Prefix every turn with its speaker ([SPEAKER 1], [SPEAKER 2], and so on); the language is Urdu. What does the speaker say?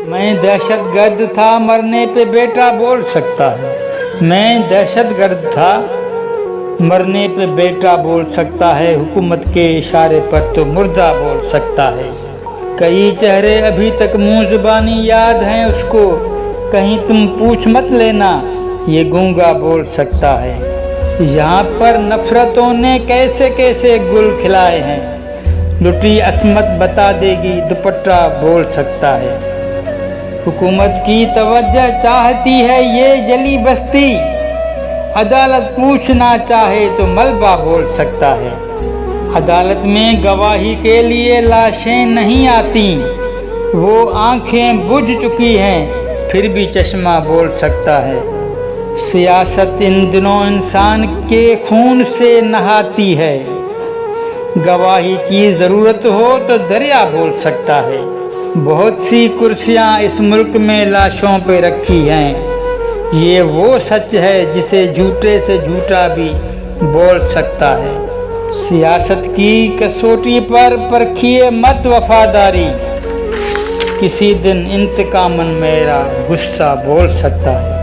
[SPEAKER 1] میں دہشت گرد تھا مرنے پہ بیٹا بول سکتا ہے. میں دہشت گرد تھا مرنے پہ بیٹا بول سکتا ہے. حکومت کے اشارے پر تو مردہ بول سکتا ہے. کئی چہرے ابھی تک منہ زبانی یاد ہیں اس کو. کہیں تم پوچھ مت لینا یہ گونگا بول سکتا ہے. یہاں پر نفرتوں نے کیسے کیسے گل کھلائے ہیں. لٹی عصمت بتا دے گی دوپٹہ بول سکتا ہے. حکومت کی توجہ چاہتی ہے یہ جلی بستی. عدالت پوچھنا چاہے تو ملبہ بول سکتا ہے. عدالت میں گواہی کے لیے لاشیں نہیں آتی. وہ آنکھیں بجھ چکی ہیں پھر بھی چشمہ بول سکتا ہے. سیاست ان دنوں انسان کے خون سے نہاتی ہے. گواہی کی ضرورت ہو تو دریا بول سکتا ہے. بہت سی کرسیاں اس ملک میں لاشوں پہ رکھی ہیں. یہ وہ سچ ہے جسے جھوٹے سے جھوٹا بھی بول سکتا ہے. سیاست کی کسوٹی پر پرکھیے مت وفاداری. کسی دن انتقاماً میرا غصہ بول سکتا ہے.